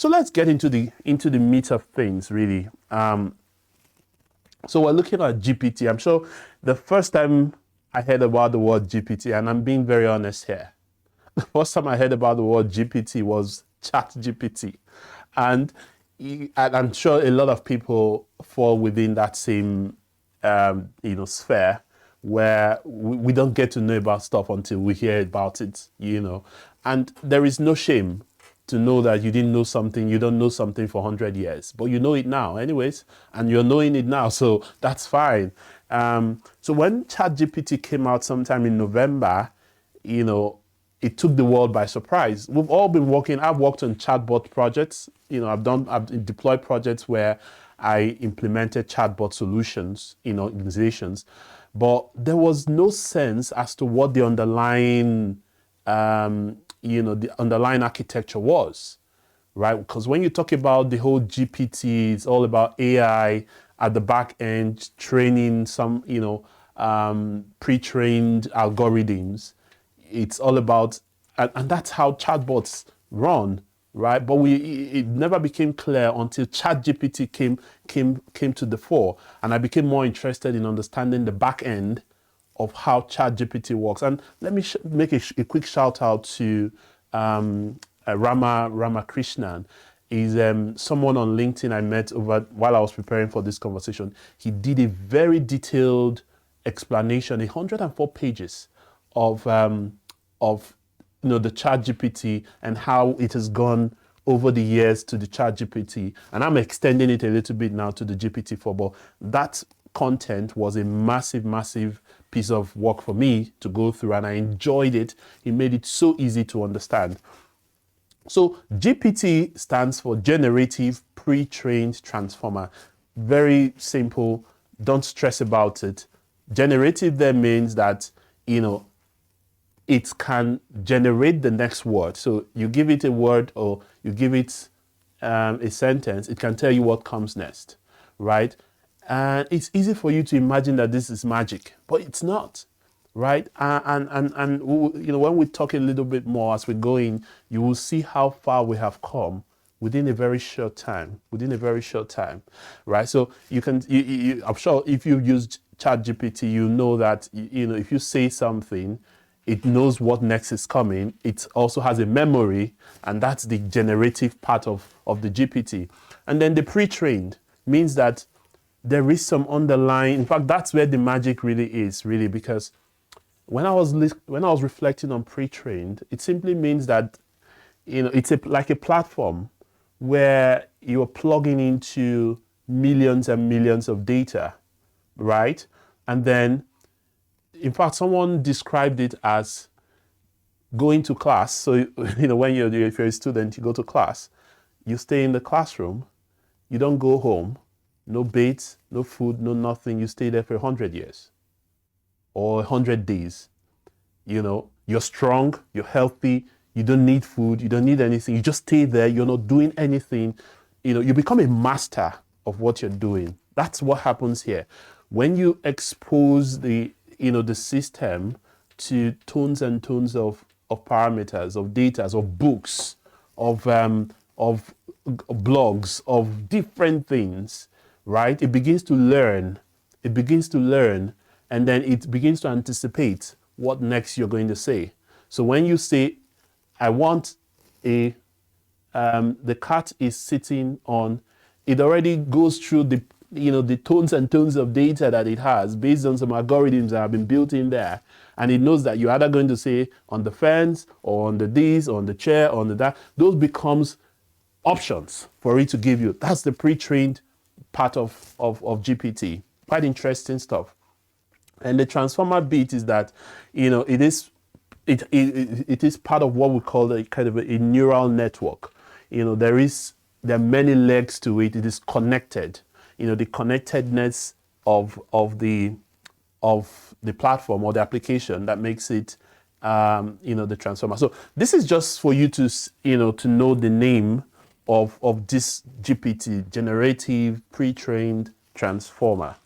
So let's get into the meat of things, really. So we're looking at GPT. I'm sure the first time I heard about the word GPT, and I'm being very honest here, the first time I heard about the word GPT was ChatGPT, and I'm sure a lot of people fall within that same sphere where we don't get to know about stuff until we hear about it, and there is no shame to know that you didn't know something, you don't know something for 100 years, but you know it now anyways, and you're knowing it now, so that's fine. So when ChatGPT came out sometime in November, it took the world by surprise. We've all been I've worked on chatbot projects. I've deployed projects where I implemented chatbot solutions in organizations, but there was no sense as to what the underlying, the underlying architecture was, right? Because when you talk about the whole GPT, it's all about AI at the back end, training some, pre-trained algorithms. It's all about, and that's how chatbots run, right? But it never became clear until ChatGPT came to the fore, and I became more interested in understanding the back end of how ChatGPT works. And let me make a quick shout out to Ramakrishnan. Is someone on LinkedIn I met while I was preparing for this conversation. He did a very detailed explanation, 104 pages of the ChatGPT and how it has gone over the years to the ChatGPT, and I'm extending it a little bit now to the GPT-4. But that content was a massive piece of work for me to go through, and I enjoyed it. He made it so easy to understand. So GPT stands for Generative Pre-trained Transformer. Very simple. Don't stress about it. Generative there means that, it can generate the next word. So you give it a word or you give it a sentence, it can tell you what comes next, right? And it's easy for you to imagine that this is magic, but it's not, right? And when we talk a little bit more as we go in, you will see how far we have come within a very short time, right? So I'm sure if you've used ChatGPT, you know that, if you say something, it knows what next is coming. It also has a memory, and that's the generative part of the GPT. And then the pre-trained means that there is some underlying, in fact, that's where the magic really is, because when I was reflecting on pre-trained, it simply means that, it's like a platform where you're plugging into millions and millions of data, right? And then, in fact, someone described it as going to class. So, when if you're a student, you go to class, you stay in the classroom, you don't go home, no baits, no food, no nothing. You stay there for 100 years or 100 days. You're strong, you're healthy, you don't need food, you don't need anything. You just stay there, you're not doing anything. You become a master of what you're doing. That's what happens here. When you expose the system to tons and tons of parameters, of data, of books, of blogs, of different things, right? It begins to learn, and then it begins to anticipate what next you're going to say. So when you say, I want the cat is sitting on, it already goes through the tons and tons of data that it has based on some algorithms that have been built in there. And it knows that you're either going to say on the fence or on the this, or on the chair, or on the that. Those becomes options for it to give you. That's the pre-trained part of GPT. Quite interesting stuff. And the transformer bit is that, it is part of what we call a kind of a neural network. There are many legs to it. It is connected. The connectedness of the platform or the application that makes it, the transformer. So this is just for you to know the name of this GPT, Generative Pre-trained Transformer.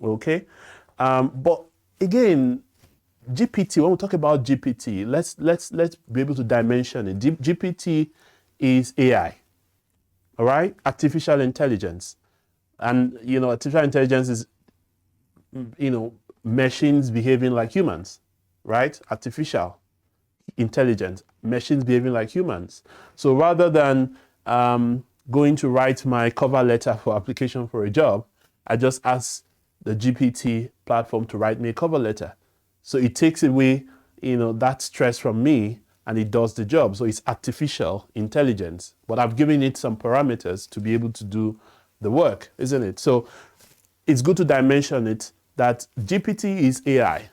Okay, but again, GPT. When we talk about GPT, let's be able to dimension it. GPT is AI, All right, artificial intelligence, and artificial intelligence is machines behaving like humans, right? Artificial intelligence, machines behaving like humans. So rather than going to write my cover letter for application for a job, I just ask the GPT platform to write me a cover letter. So it takes away, that stress from me, and it does the job. So it's artificial intelligence, but I've given it some parameters to be able to do the work, isn't it? So it's good to dimension it that GPT is AI,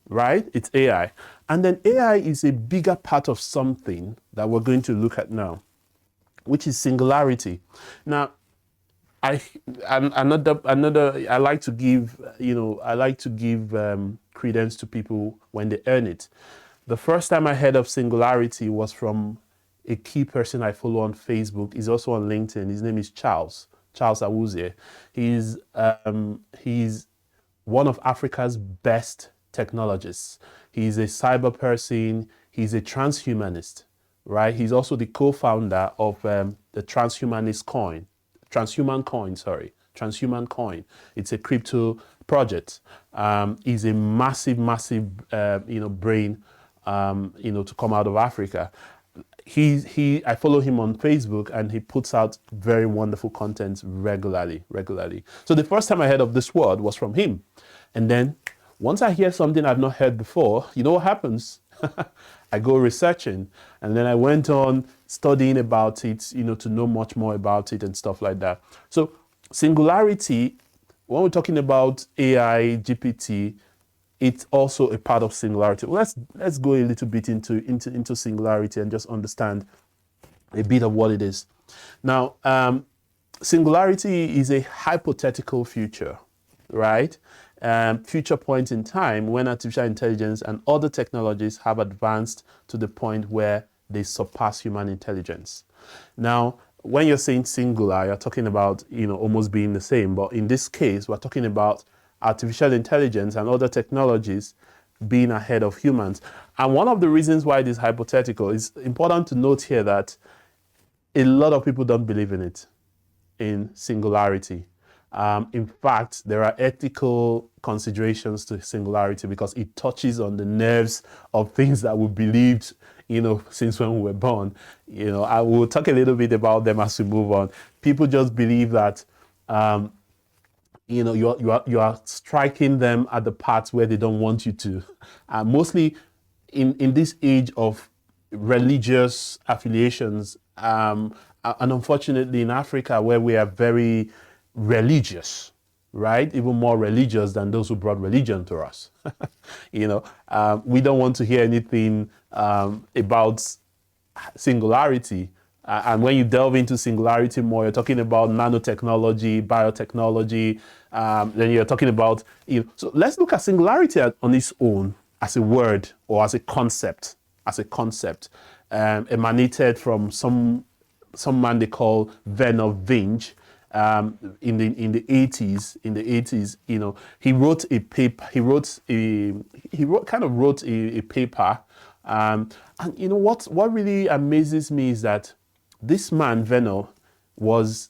right? It's AI. And then AI is a bigger part of something that we're going to look at now, which is singularity. Now, I like to give credence to people when they earn it. The first time I heard of singularity was from a key person I follow on Facebook. He's also on LinkedIn. His name is Charles Awuzie. He's one of Africa's best technologists. He's a cyber person. He's a transhumanist, right? He's also the co-founder of the transhuman coin. It's a crypto project. He's a massive brain, to come out of Africa. I follow him on Facebook, and he puts out very wonderful content regularly. So the first time I heard of this word was from him. And then once I hear something I've not heard before, you know what happens? I go researching, and then I went on studying about it, to know much more about it and stuff like that. So singularity, when we're talking about AI, GPT, it's also a part of singularity. Well, let's go a little bit into singularity and just understand a bit of what it is. Now, singularity is a hypothetical future, right? Future point in time when artificial intelligence and other technologies have advanced to the point where they surpass human intelligence. Now, when you're saying singular, you're talking about, almost being the same. But in this case, we're talking about artificial intelligence and other technologies being ahead of humans. And one of the reasons why it is hypothetical is important to note here that a lot of people don't believe in it, in singularity. In fact, there are ethical considerations to singularity because it touches on the nerves of things that we believed, since when we were born. I will talk a little bit about them as we move on. People just believe that, you are striking them at the parts where they don't want you to. Mostly in this age of religious affiliations, and unfortunately in Africa, where we are very religious, right? Even more religious than those who brought religion to us. We don't want to hear anything about singularity. And when you delve into singularity more, you're talking about nanotechnology, biotechnology, then you're talking about, so let's look at singularity on its own as a word or as a concept, emanated from some man they call Werner Vinge. In the 80s, he wrote a paper. He wrote a paper. And what really amazes me is that this man Werner was,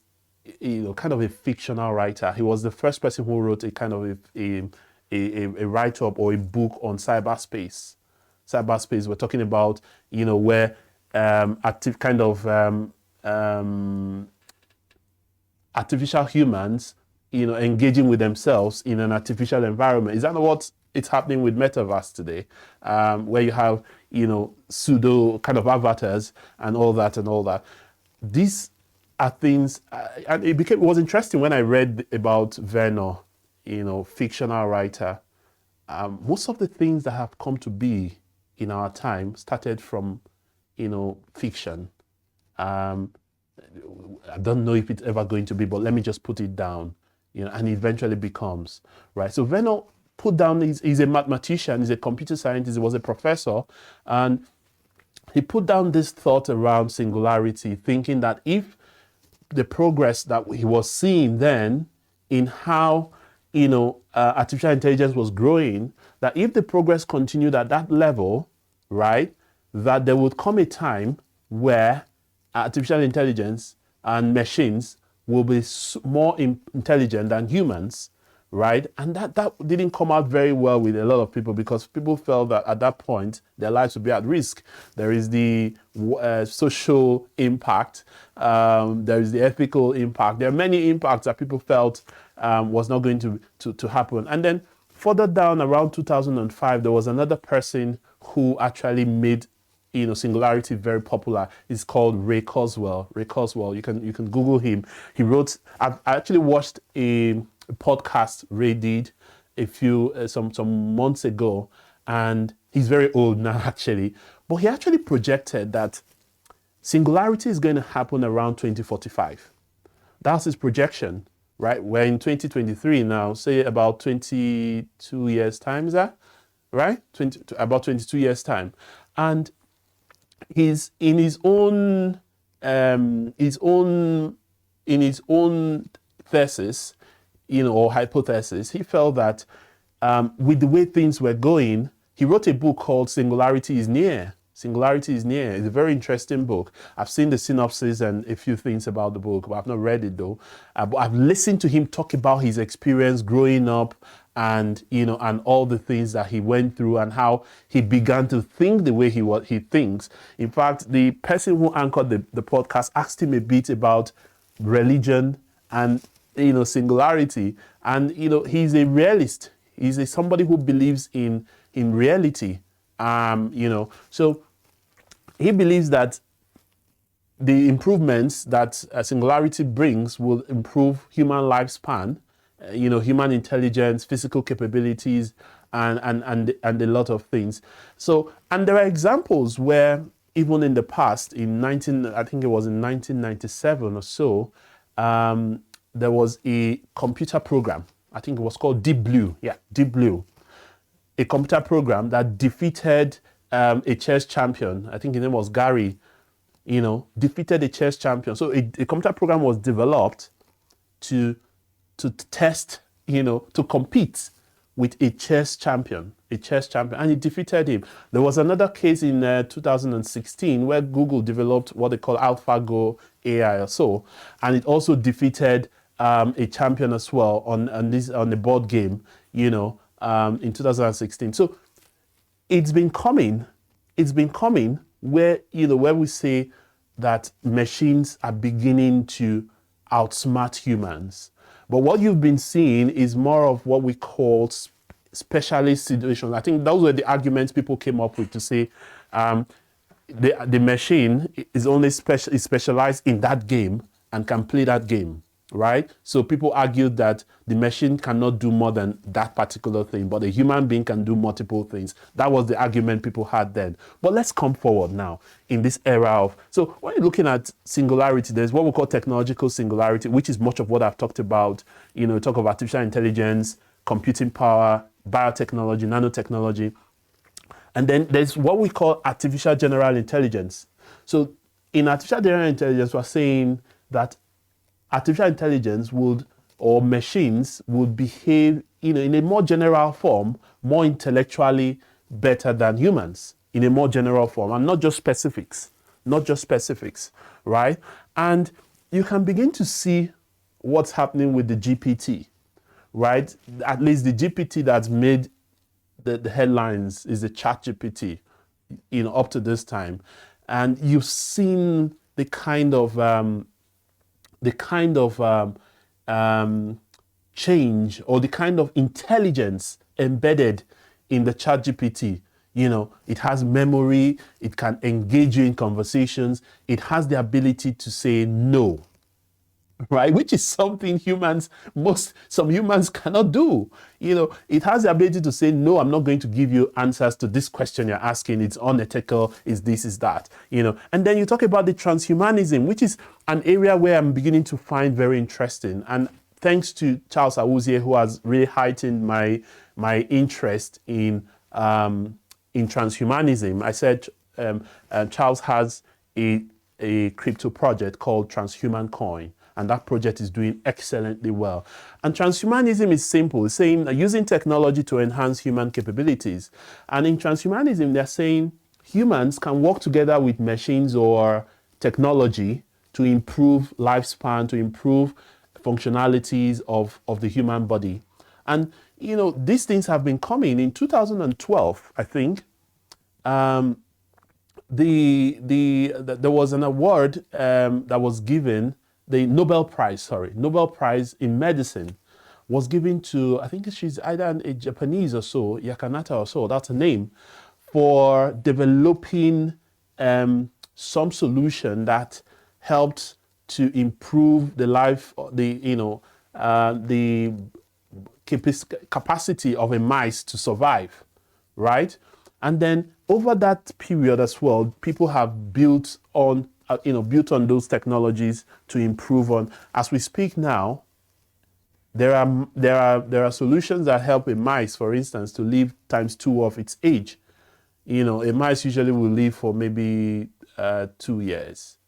kind of a fictional writer. He was the first person who wrote a kind of a write-up or a book on cyberspace. We're talking about, where artificial humans, engaging with themselves in an artificial environment. Is that what it's happening with metaverse today, where you have, pseudo kind of avatars and all that. These are things, and it was interesting when I read about Werner, fictional writer. Most of the things that have come to be in our time started from, fiction. I don't know if it's ever going to be, but let me just put it down, and eventually becomes, right? So Werner put down, he's a mathematician, he's a computer scientist, he was a professor, and he put down this thought around singularity, thinking that if the progress that he was seeing then in how, artificial intelligence was growing, that if the progress continued at that level, right, that there would come a time where artificial intelligence and machines will be more intelligent than humans, right? And that didn't come out very well with a lot of people, because people felt that at that point their lives would be at risk. There is the social impact, there is the ethical impact. There are many impacts that people felt was not going to happen. And then further down, around 2005, there was another person who actually made singularity very popular. It's called Ray Kurzweil. Ray Kurzweil. You can Google him. He wrote. I actually watched a podcast Ray did some months ago, and he's very old now actually. But he actually projected that singularity is going to happen around 2045. That's his projection, right? We're in 2023 now. Say about 22 years time. Is that right? About 22 years time, and he's in his own thesis, or hypothesis. He felt that with the way things were going, he wrote a book called Singularity is Near. Singularity is Near. It's a very interesting book. I've seen the synopsis and a few things about the book, but I've not read it though. But I've listened to him talk about his experience growing up, and and all the things that he went through, and how he began to think the way he thinks. In fact, the person who anchored the podcast asked him a bit about religion and singularity, and he's a realist. He's somebody who believes in reality. So he believes that the improvements that singularity brings will improve human lifespan, human intelligence, physical capabilities, and a lot of things. So, and there are examples where even in the past, I think it was in 1997 or so, there was a computer program. I think it was called Deep Blue. Yeah, Deep Blue. A computer program that defeated a chess champion. I think his name was Gary. Defeated a chess champion. So a computer program was developed to test, to compete with a chess champion, and it defeated him. There was another case in 2016 where Google developed what they call AlphaGo AI or so, and it also defeated a champion as well on the board game, in 2016. So it's been coming where we say that machines are beginning to outsmart humans. But what you've been seeing is more of what we call specialist situations. I think those were the arguments people came up with to say the machine is only specialized in that game and can play that game, right? So people argued that the machine cannot do more than that particular thing, but a human being can do multiple things. That was the argument people had then. But let's come forward now in this era of, so when you're looking at singularity, there's what we call technological singularity, which is much of what I've talked about. Talk of artificial intelligence, computing power, biotechnology, nanotechnology. And then there's what we call artificial general intelligence. So in artificial general intelligence, we're saying that artificial intelligence or machines would behave in a more general form, more intellectually better than humans, in a more general form, and not just specifics, right? And you can begin to see what's happening with the GPT, right? At least the GPT that's made the headlines is the ChatGPT, up to this time. And you've seen the kind of change or the kind of intelligence embedded in the ChatGPT. It has memory, it can engage you in conversations, it has the ability to say no, right? Which is something some humans cannot do. It has the ability to say, no, I'm not going to give you answers to this question you're asking. It's unethical, is this, is that, And then you talk about the transhumanism, which is an area where I'm beginning to find very interesting. And thanks to Charles Awuzie, who has really heightened my interest in transhumanism. I said Charles has a crypto project called Transhuman Coin, and that project is doing excellently well. And transhumanism is simple. It's saying using technology to enhance human capabilities. And in transhumanism, they're saying humans can work together with machines or technology to improve lifespan, to improve functionalities of the human body. And, these things have been coming. In 2012, I think, um, there was an award that was given, the Nobel Prize in medicine was given to, I think she's either a Japanese or so, Yakanata or so, that's her name, for developing some solution that helped to improve the life, the capacity of a mice to survive, right? And then over that period as well, people have built on those technologies to improve on. As we speak now, there are solutions that help a mice, for instance, to live times 2 of its age. A mice usually will live for maybe 2 years,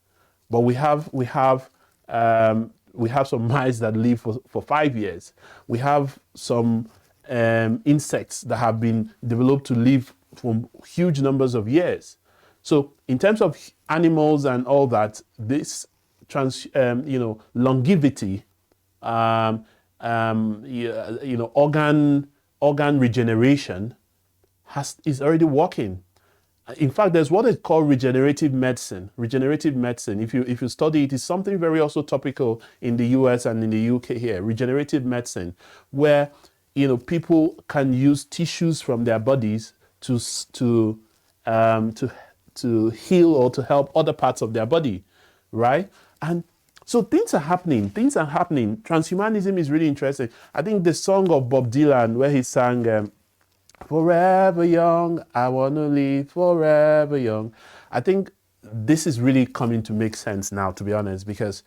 but we have some mice that live for 5 years. We have some insects that have been developed to live for huge numbers of years. So in terms of animals and all that, this longevity, organ regeneration is already working. In fact, there's what is called regenerative medicine. Regenerative medicine, if you study it, is something very also topical in the US and in the UK here. Regenerative medicine, where people can use tissues from their bodies to heal or to help other parts of their body, right? And so things are happening. Transhumanism is really interesting. I think the song of Bob Dylan, where he sang, "Forever young, I want to live forever young." I think this is really coming to make sense now, to be honest, because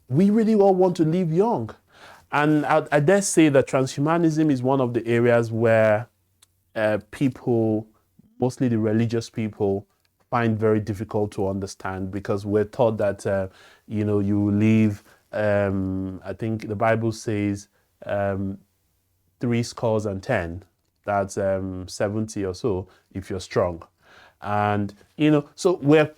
we really all want to live young. And I dare say that transhumanism is one of the areas where people, mostly the religious people, find very difficult to understand, because we're taught that, you live, I think the Bible says, 70. That's 70 or so if you're strong. And, so we're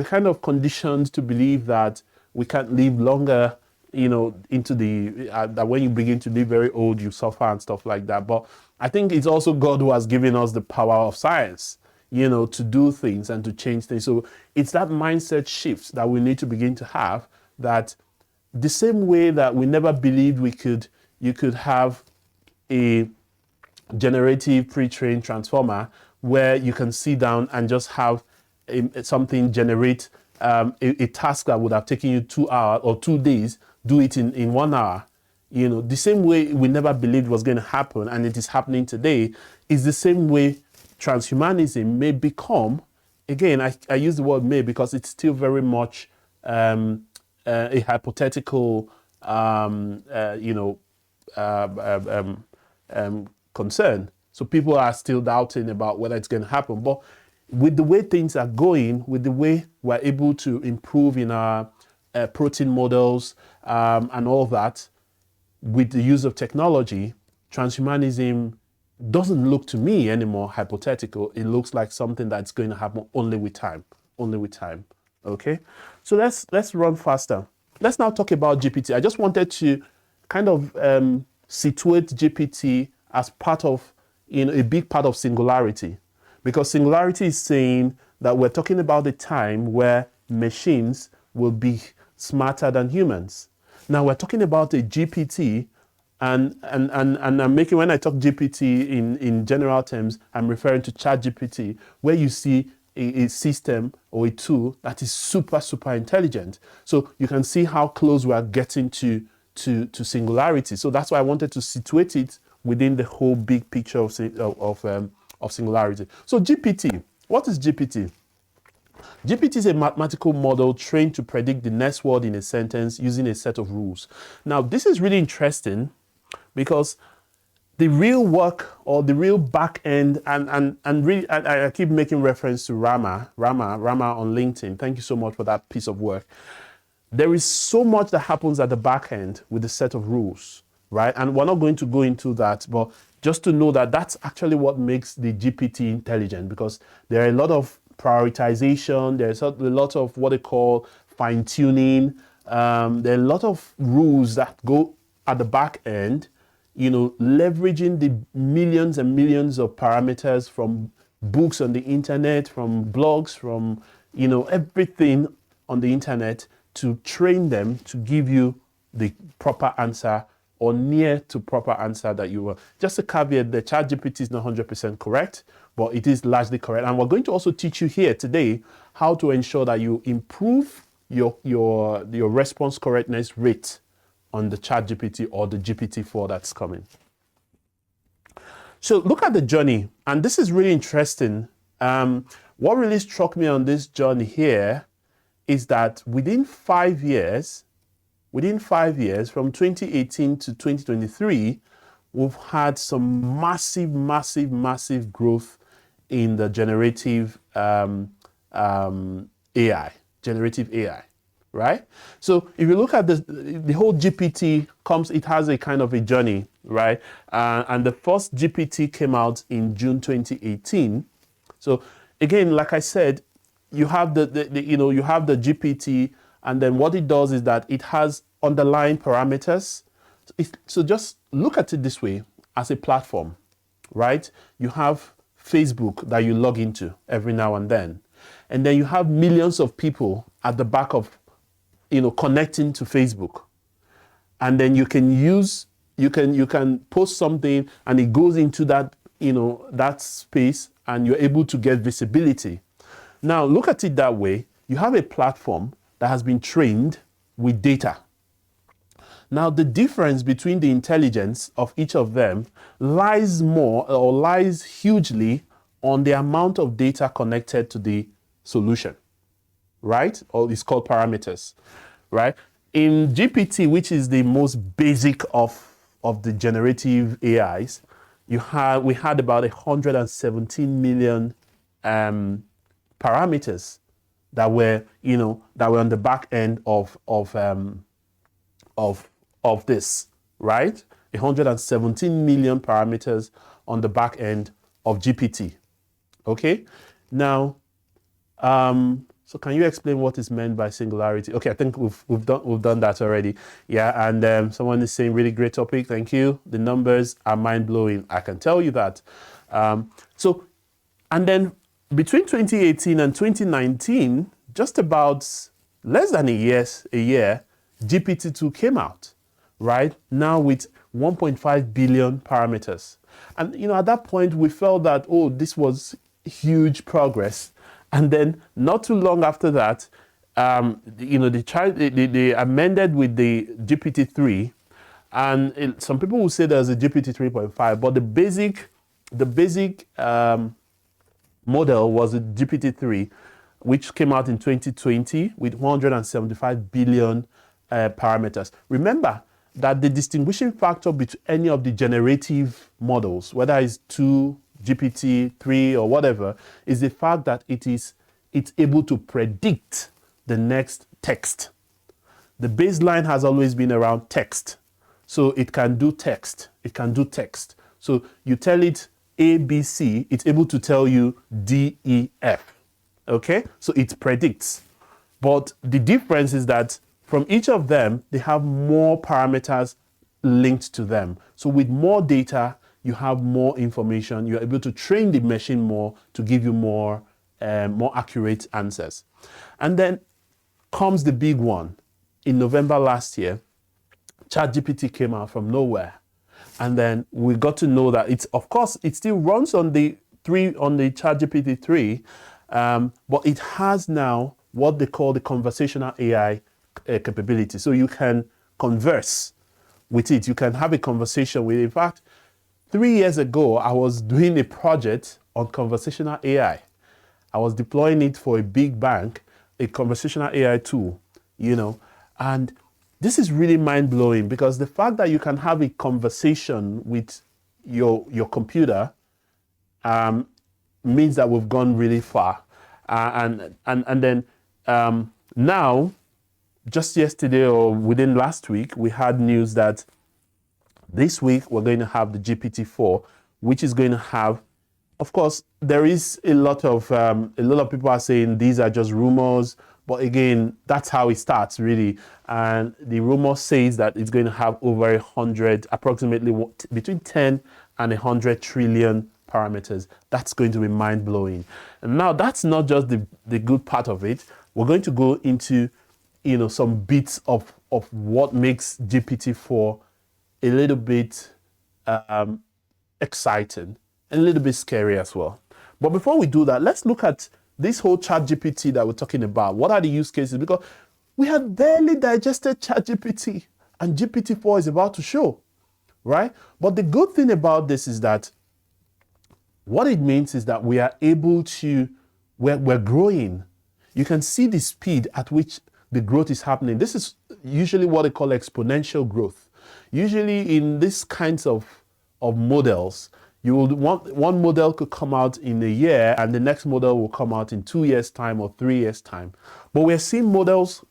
kind of conditioned to believe that we can't live longer, into that when you begin to live very old, you suffer and stuff like that. But I think it's also God who has given us the power of science, to do things and to change things. So it's that mindset shift that we need to begin to have, that the same way that we never believed you could have a generative pre-trained transformer where you can sit down and just have something generate a task that would have taken you 2 hours or 2 days, do it in 1 hour. The same way we never believed was going to happen, and it is happening today, is the same way transhumanism may become. Again, I use the word may because it's still very much a hypothetical, concern. So people are still doubting about whether it's going to happen. But with the way things are going, with the way we're able to improve in our protein models and all that, with the use of technology, transhumanism doesn't look to me anymore hypothetical. It looks like something that's going to happen only with time. Okay, so let's run faster. Let's now talk about GPT. I just wanted to kind of situate GPT as part of, a big part of singularity, because singularity is saying that we're talking about a time where machines will be smarter than humans. Now we're talking about a GPT, and I'm making, when I talk GPT in general terms, I'm referring to ChatGPT, where you see a system or a tool that is super intelligent. So you can see how close we are getting to singularity. So that's why I wanted to situate it within the whole big picture of singularity. So GPT, what is GPT? GPT is a mathematical model trained to predict the next word in a sentence using a set of rules. Now, this is really interesting because the real work, or the real back end, and really, I keep making reference to Rama on LinkedIn. Thank you so much for that piece of work. There is so much that happens at the back end with the set of rules, right? And we're not going to go into that, but just to know that that's actually what makes the GPT intelligent, because there are a lot of prioritization. There's a lot of what they call fine tuning. There are a lot of rules that go at the back end, leveraging the millions and millions of parameters from books on the internet, from blogs, from, everything on the internet to train them to give you the proper answer or near to proper answer that you want. Just a caveat, the ChatGPT is not 100% correct, but it is largely correct. And we're going to also teach you here today how to ensure that you improve your response correctness rate on the ChatGPT or the GPT-4 that's coming. So look at the journey, and this is really interesting. What really struck me on this journey here is that within 5 years, from 2018 to 2023, we've had some massive growth in the generative AI, right? So if you look at the whole GPT it has a kind of a journey, right? And the first GPT came out in June 2018. So again, like I said, you have you have the GPT, and then what it does is that it has underlying parameters. So just look at it this way, as a platform, right? You have Facebook that you log into every now and then you have millions of people at the back of, connecting to Facebook, and then you can post something and it goes into that, that space, and you're able to get visibility. Now look at it that way. You have a platform that has been trained with data. Now the difference between the intelligence of each of them lies hugely on the amount of data connected to the solution, right? Or it's called parameters, right? In GPT, which is the most basic of the generative AIs, we had about 117 million parameters that were on the back end of this, right? 117 million parameters on the back end of GPT. Okay, now, so can you explain what is meant by singularity? Okay, I think we've done that already. Yeah, and someone is saying really great topic. Thank you. The numbers are mind blowing. I can tell you that. So, and then between 2018 and 2019, just about less than a year, GPT-2 came out, right? Now with 1.5 billion parameters. And, at that point, we felt that, oh, this was huge progress. And then not too long after that, they amended with the GPT-3. And some people will say there's a GPT 3.5, but the basic model was a GPT-3, which came out in 2020 with 175 billion parameters. Remember that the distinguishing factor between any of the generative models, whether it's 2, GPT, 3, or whatever, is the fact that it's able to predict the next text. The baseline has always been around text. So it can do text. So you tell it A, B, C, it's able to tell you D, E, F. Okay? So it predicts. But the difference is that from each of them, they have more parameters linked to them. So with more data, you have more information. You're able to train the machine more to give you more accurate answers. And then comes the big one. In November last year, ChatGPT came out from nowhere. And then we got to know that it still runs on the ChatGPT 3, but it has now what they call the conversational AI capability. So you can converse with it. You can have a conversation with it. In fact, 3 years ago, I was doing a project on conversational AI. I was deploying it for a big bank, a conversational AI tool, and this is really mind-blowing because the fact that you can have a conversation with your computer means that we've gone really far. And then now, just yesterday or within last week, we had news that this week we're going to have the GPT-4, which is going to have of course, there is a lot of people are saying these are just rumors, but again, that's how it starts really. And the rumor says that it's going to have over 100, approximately between 10 and 100 trillion parameters. That's going to be mind blowing. And now that's not just the good part of it. We're going to go into some bits of what makes GPT-4 a little bit exciting and a little bit scary as well. But before we do that, let's look at this whole ChatGPT that we're talking about. What are the use cases? Because we have barely digested ChatGPT and GPT-4 is about to show, right? But the good thing about this is that what it means is that we are able to, we're growing. You can see the speed at which the growth is happening. This is usually what they call exponential growth. Usually in these kinds of models, you will want one model could come out in a year and the next model will come out in 2 years time or 3 years time. But we're seeing models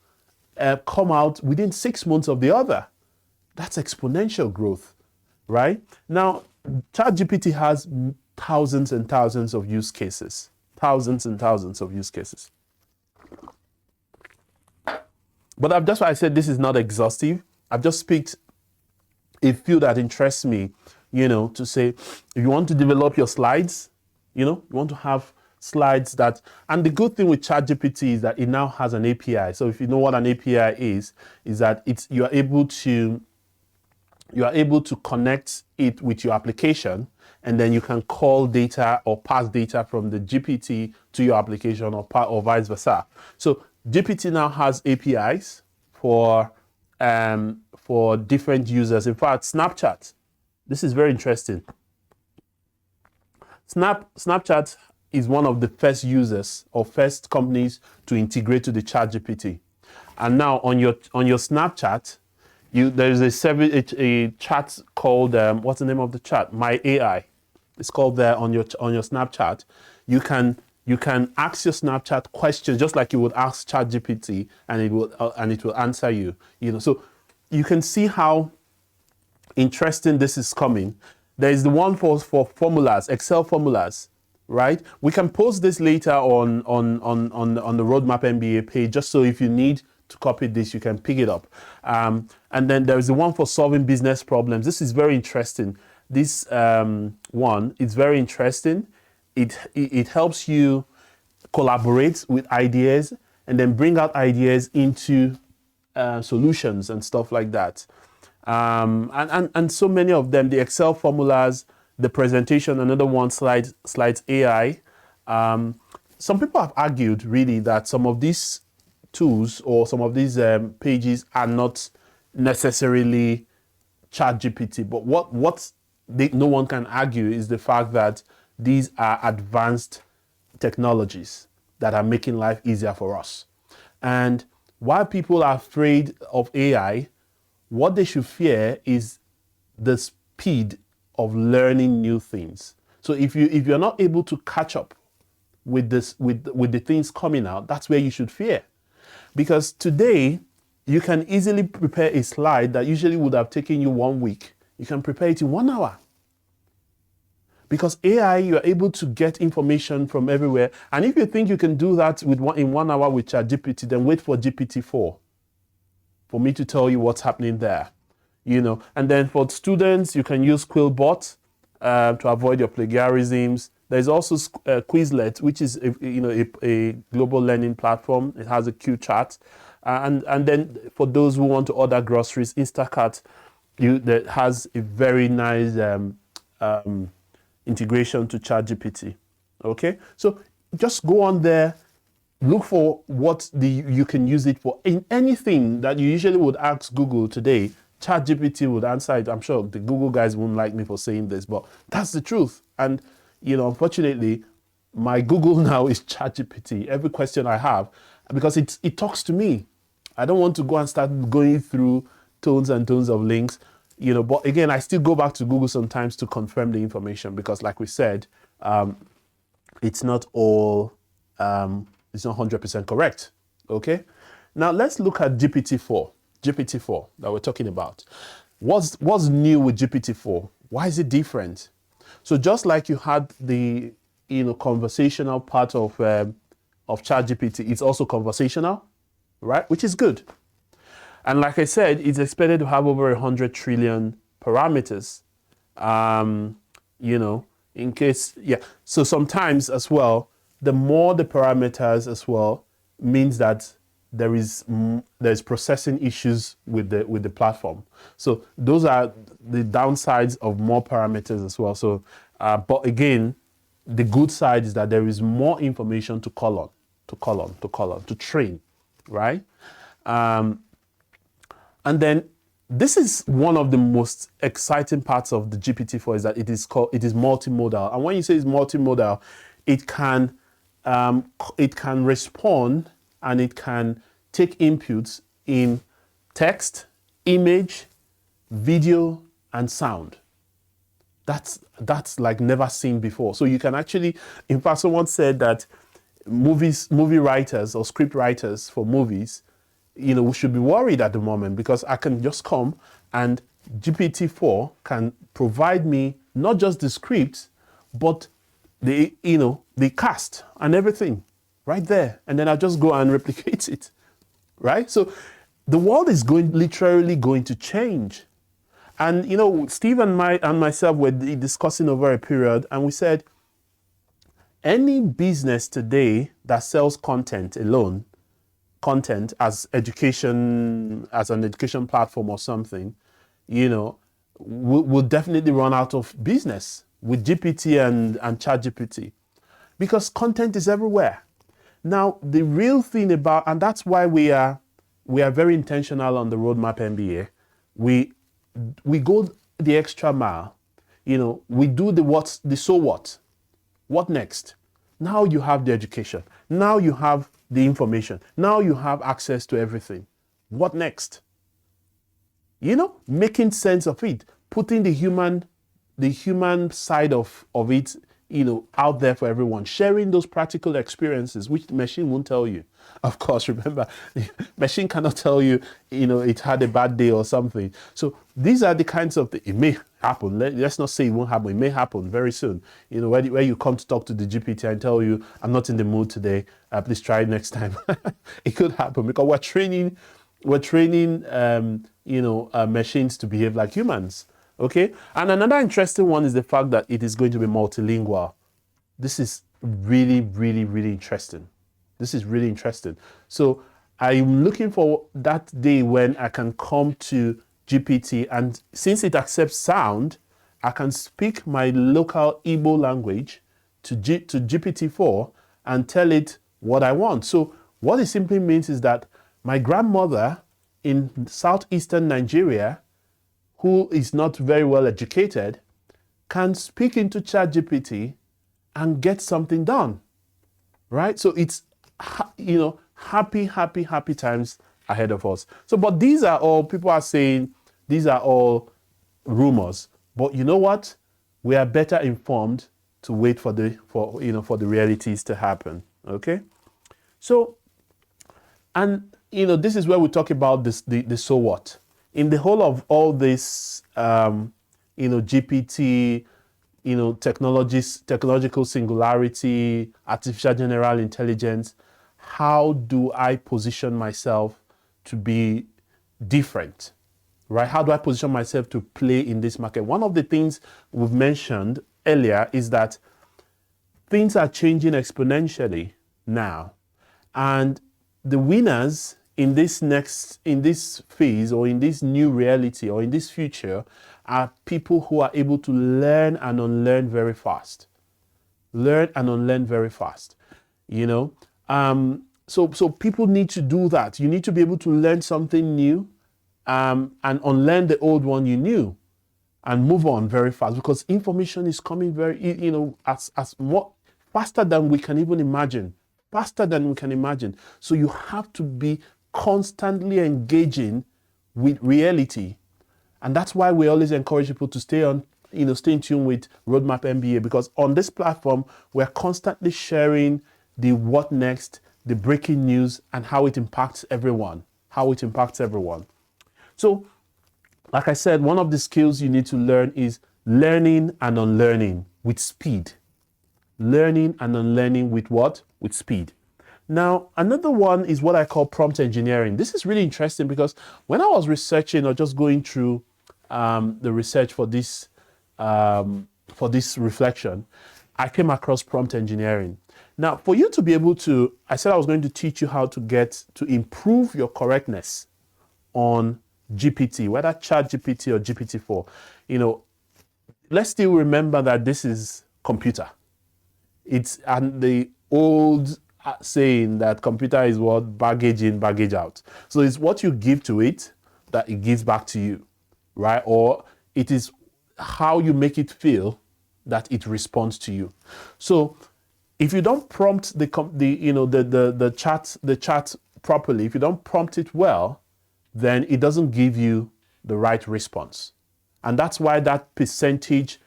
come out within 6 months of the other. That's exponential growth, right? Now, ChatGPT has thousands and thousands of use cases, thousands and thousands of use cases. But that's why I said this is not exhaustive. I've just picked a few that interests me, to say, if you want to develop your slides, you want to have slides that, and the good thing with ChatGPT is that it now has an API. So if you know what an API is that you are able to connect it with your application, and then you can call data or pass data from the GPT to your application or vice versa. So GPT now has APIs for different users. In fact, Snapchat, this is very interesting. Snapchat is one of the first users or first companies to integrate to the ChatGPT. And now on your Snapchat, there's a chat called what's the name of the chat? My AI. It's called there on your Snapchat. You can ask your Snapchat questions just like you would ask ChatGPT, and it will answer you. So you can see how interesting this is coming. There is the one for formulas, Excel formulas, right? We can post this later on the Roadmap MBA page, just so if you need to copy this, you can pick it up. And then there is the one for solving business problems. This is very interesting. This one is very interesting. It helps you collaborate with ideas and then bring out ideas into solutions and stuff like that. And so many of them, the Excel formulas, the presentation, another one, slides AI. Some people have argued really that some of these tools or some of these pages are not necessarily ChatGPT, but what no one can argue is the fact that these are advanced technologies that are making life easier for us. And while people are afraid of AI, what they should fear is the speed of learning new things. So if you're not able to catch up with the things coming out, that's where you should fear. Because today you can easily prepare a slide that usually would have taken you 1 week. You can prepare it in 1 hour. Because AI, you're able to get information from everywhere. And if you think you can do that in 1 hour with ChatGPT, then wait for GPT-4 for me to tell you what's happening there. And then for students, you can use Quillbot to avoid your plagiarisms. There's also Quizlet, which is a global learning platform. It has a Q chat. And then for those who want to order groceries, Instacart that has a very nice integration to ChatGPT. Okay, so just go on there, look for what you can use it for. In anything that you usually would ask Google today, ChatGPT would answer it. I'm sure the Google guys won't like me for saying this, but that's the truth. And unfortunately, my Google now is ChatGPT. Every question I have, because it talks to me. I don't want to go and start going through tons and tons of links. But again, I still go back to Google sometimes to confirm the information, because like we said, it's not all, it's not 100% correct. Okay. Now let's look at GPT-4 that we're talking about. What's new with GPT-4? Why is it different? So just like you had the conversational part of ChatGPT, it's also conversational, right? Which is good. And like I said, it's expected to have over 100 trillion parameters. In case, yeah. So sometimes as well, the more the parameters as well means that there's processing issues with the platform. So those are the downsides of more parameters as well. So, but again, the good side is that there is more information to call on, to train, right? And then this is one of the most exciting parts of the GPT-4 is that it is multimodal. And when you say it's multimodal, it can respond and it can take inputs in text, image, video, and sound. That's like never seen before. So you can actually, in fact, someone said that movie writers or script writers for movies, we should be worried at the moment because I can just come and GPT-4 can provide me not just the script, but the cast and everything right there. And then I just go and replicate it, right? So the world is literally going to change. And, Steve and myself were discussing over a period, and we said, any business today that sells content alone, content as an education platform or something, will definitely run out of business with GPT and ChatGPT because content is everywhere. Now, the real thing and that's why we are very intentional on the Roadmap MBA. We go the extra mile. We do the so what. What next? Now you have the education. Now you have the information. Now you have access to everything. What next? Making sense of it, putting the human side of it, out there for everyone, sharing those practical experiences, which the machine won't tell you. Of course, remember, the machine cannot tell you, it had a bad day or something. So these are the kinds of things. It may happen. Let's not say it won't happen. It may happen very soon. Where you come to talk to the GPT and tell you, I'm not in the mood today. Please try it next time. It could happen because we're training machines to behave like humans. Okay. And another interesting one is the fact that it is going to be multilingual. This is really, really, really interesting. This is really interesting. So I'm looking for that day when I can come to GPT, and since it accepts sound, I can speak my local Igbo language to GPT-4 and tell it what I want. So what it simply means is that my grandmother in southeastern Nigeria, who is not very well educated, can speak into ChatGPT and get something done, right? So it's, happy times ahead of us. So, but these are all, people are saying, these are all rumors. But you know what? We are better informed to wait for the realities to happen, okay? So, and, this is where we talk about the so what. In the whole of all this, GPT, technological singularity, artificial general intelligence, how do I position myself to be different, right? How do I position myself to play in this market? One of the things we've mentioned earlier is that things are changing exponentially now. And the winners in this phase or in this new reality or in this future are people who are able to learn and unlearn very fast. Learn and unlearn very fast. So people need to do that. You need to be able to learn something new and unlearn the old one you knew and move on very fast because information is coming very, as more faster than we can even imagine. Faster than we can imagine. So you have to be constantly engaging with reality. And that's why we always encourage people to stay in tune with Roadmap MBA, because on this platform, we're constantly sharing the what next, the breaking news, and how it impacts everyone. So, like I said, one of the skills you need to learn is learning and unlearning with speed. Learning and unlearning with what? With speed. Now, another one is what I call prompt engineering. This is really interesting because when I was researching or just going through the research for this reflection, I came across prompt engineering. Now, for you to be able to, I said I was going to teach you how to improve your correctness on GPT, whether ChatGPT or GPT4. Let's still remember that this is computer. It's and the old saying that computer is what? Baggage in, baggage out. So it's what you give to it that it gives back to you, right? Or it is how you make it feel that it responds to you. So if you don't prompt the chat properly, if you don't prompt it well, then it doesn't give you the right response. And that's why that percentage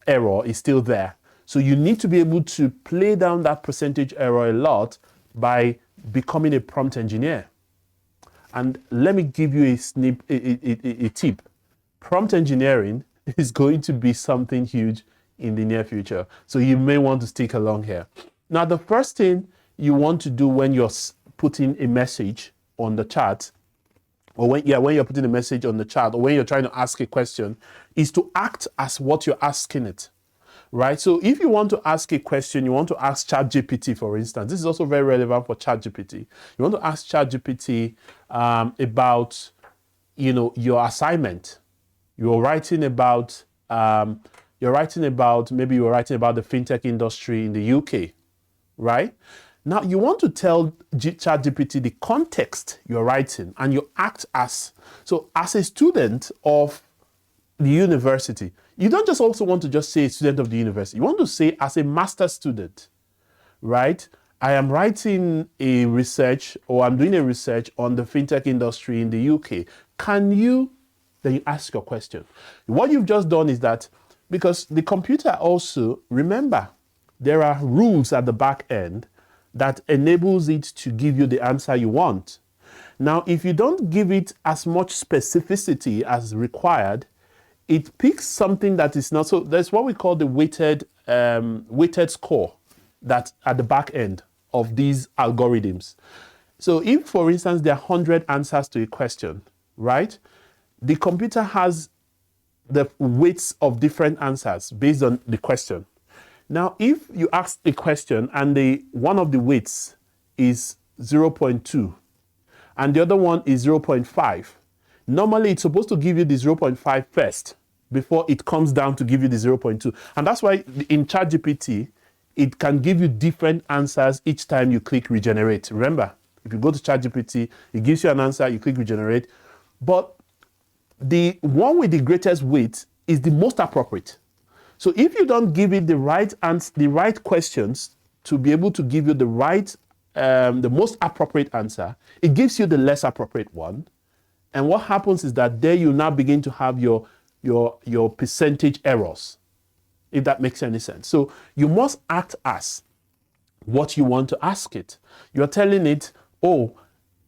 error is still there. So you need to be able to play down that percentage error a lot by becoming a prompt engineer. And let me give you a tip. Prompt engineering is going to be something huge in the near future. So you may want to stick along here. Now, the first thing you want to do when you're putting a message on the chat, or when you're putting a message on the chat, or when you're trying to ask a question, is to act as what you're asking it, right? So if you want to ask a question, you want to ask ChatGPT, for instance. This is also very relevant for ChatGPT. You want to ask ChatGPT about, your assignment. You're writing about maybe you're writing about the fintech industry in the UK, right? Now you want to tell ChatGPT the context you're writing, and you act as a student of the university. You don't just also want to just say a student of the university. You want to say as a master's student, right? I am writing a research, or I'm doing a research on the fintech industry in the UK. Then you ask your question. What you've just done is that, because the computer also, remember, there are rules at the back end that enables it to give you the answer you want. Now, if you don't give it as much specificity as required, it picks something that is not. So there's what we call the weighted score that's at the back end of these algorithms. So if, for instance, there are 100 answers to a question, right? The computer has the weights of different answers based on the question. Now, if you ask a question and one of the weights is 0.2 and the other one is 0.5, normally it's supposed to give you the 0.5 first before it comes down to give you the 0.2. And that's why in ChatGPT, it can give you different answers each time you click regenerate. Remember, if you go to ChatGPT, it gives you an answer, you click regenerate. But the one with the greatest weight is the most appropriate. So if you don't give it the right answer, the right questions to be able to give you the right, the most appropriate answer, it gives you the less appropriate one. And what happens is that there you now begin to have your percentage errors, if that makes any sense. So you must act as what you want to ask it. You're telling it, oh,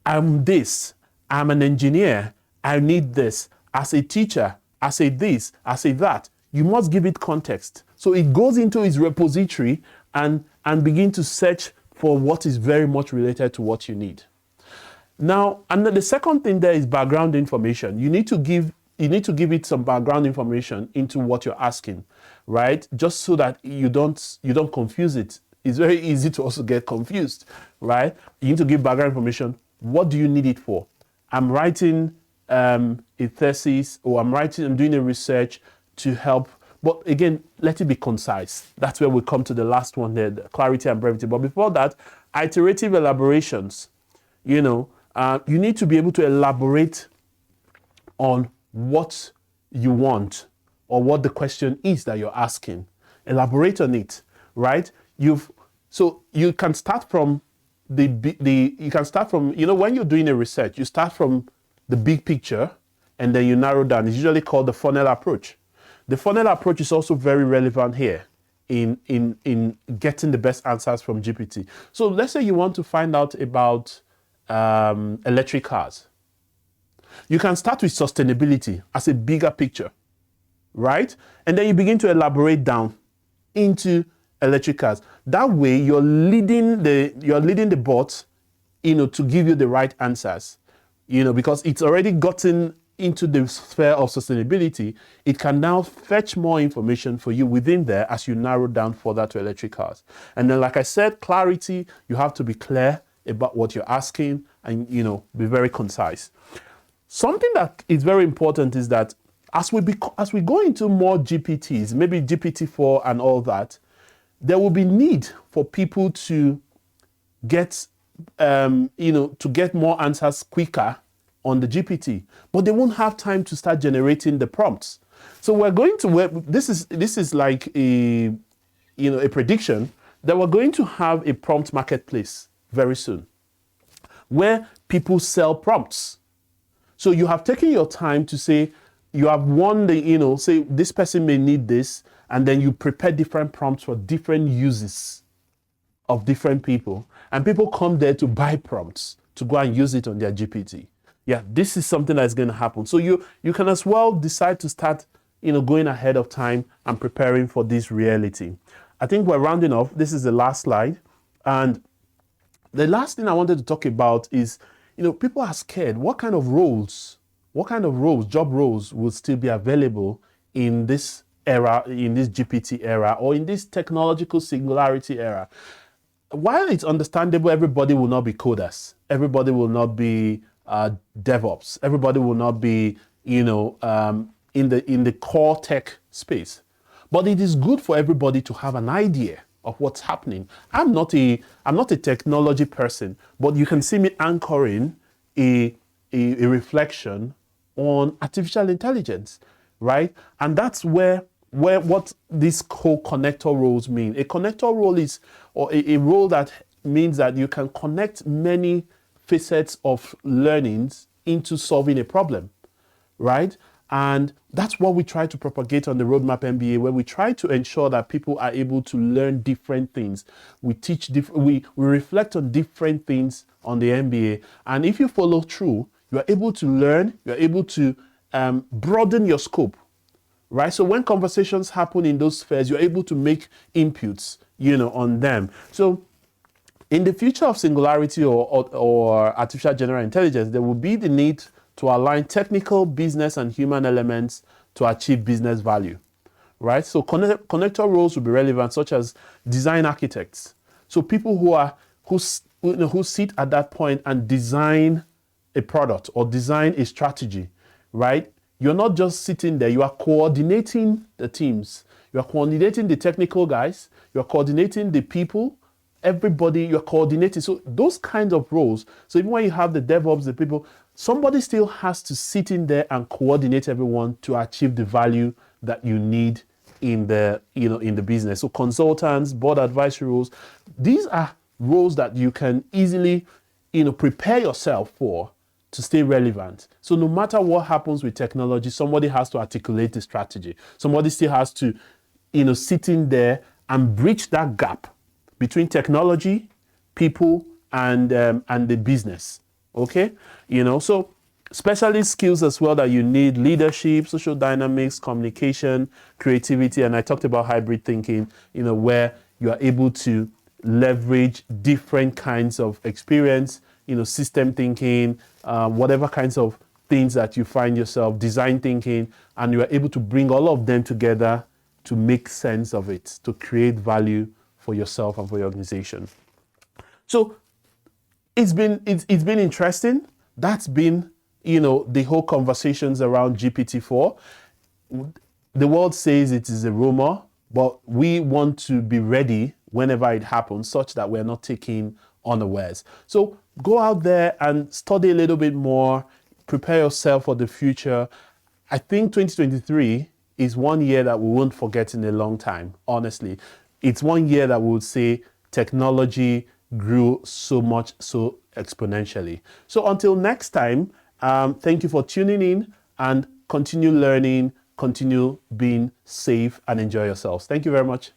I'm this, I'm an engineer, I need this, as a teacher, as a this, as a that. You must give it context. So it goes into its repository and begin to search for what is very much related to what you need. Now, and the second thing there is background information. You need to give it some background information into what you're asking, right? Just so that you don't confuse it. It's very easy to also get confused, right? You need to give background information. What do you need it for? I'm writing a thesis, or I'm doing a research to help. But again, let it be concise. That's where we come to the last one there, the clarity and brevity. But before that, iterative elaborations. You need to be able to elaborate on what you want or what the question is that you're asking. Elaborate on it, right? So you can start from when you're doing a research, you start from the big picture and then you narrow down. It's usually called the funnel approach. The funnel approach is also very relevant here in getting the best answers from GPT. So let's say you want to find out about electric cars. You can start with sustainability as a bigger picture, right? And then you begin to elaborate down into electric cars. That way, you're leading the bot, to give you the right answers, because it's already gotten into the sphere of sustainability. It can now fetch more information for you within there as you narrow down further to electric cars. And then, like I said, clarity, you have to be clear about what you're asking and, be very concise. Something that is very important is that as we go into more GPTs, maybe GPT4 and all that, there will be need for people to get, to get more answers quicker on the GPT, but they won't have time to start generating the prompts. So we're going to, this is like a prediction that we're going to have a prompt marketplace very soon, where people sell prompts. So you have taken your time to say, you have won the, say this person may need this, and then you prepare different prompts for different uses of different people. And people come there to buy prompts to go and use it on their GPT. Yeah, this is something that's going to happen. So you can as well decide to start, going ahead of time and preparing for this reality. I think we're rounding off. This is the last slide. And the last thing I wanted to talk about is, people are scared. What kind of roles, job roles will still be available in this era, in this GPT era, or in this technological singularity era? While it's understandable, everybody will not be coders. Everybody will not be DevOps. Everybody will not be, in the core tech space. But it is good for everybody to have an idea of what's happening. I'm not a technology person, but you can see me anchoring a reflection on artificial intelligence, right? And that's where what these co-connector roles mean. A connector role is, or a role that means that you can connect many facets of learnings into solving a problem, right? And that's what we try to propagate on the Roadmap MBA, where we try to ensure that people are able to learn different things. We teach, we reflect on different things on the MBA. And if you follow through, you are able to learn, you're able to broaden your scope, right? So when conversations happen in those spheres, you're able to make inputs, on them. So in the future of singularity or artificial general intelligence, there will be the need to align technical, business, and human elements to achieve business value, right? So connector roles will be relevant, such as design architects. So people who sit at that point and design a product or design a strategy, right? You're not just sitting there, you are coordinating the teams. You are coordinating the technical guys, you're coordinating the people, everybody, you're coordinating. So those kinds of roles, so even when you have the DevOps, the people, somebody still has to sit in there and coordinate everyone to achieve the value that you need in the, in the business. So consultants, board advisory roles, these are roles that you can easily, prepare yourself for to stay relevant. So no matter what happens with technology, somebody has to articulate the strategy. Somebody still has to, sit in there and bridge that gap between technology, people, and the business. Okay, so specialist skills as well that you need: leadership, social dynamics, communication, creativity, and I talked about hybrid thinking. Where you are able to leverage different kinds of experience. System thinking, whatever kinds of things that you find yourself, design thinking, and you are able to bring all of them together to make sense of it, to create value for yourself and for your organization. So it's been interesting. That's been, the whole conversations around GPT-4. The world says it is a rumor, but we want to be ready whenever it happens, such that we're not taken unawares. So go out there and study a little bit more, prepare yourself for the future. I think 2023 is one year that we won't forget in a long time, honestly. It's one year that we would say technology grew so much, so exponentially. So until next time, thank you for tuning in, and continue learning, continue being safe, and enjoy yourselves. Thank you very much.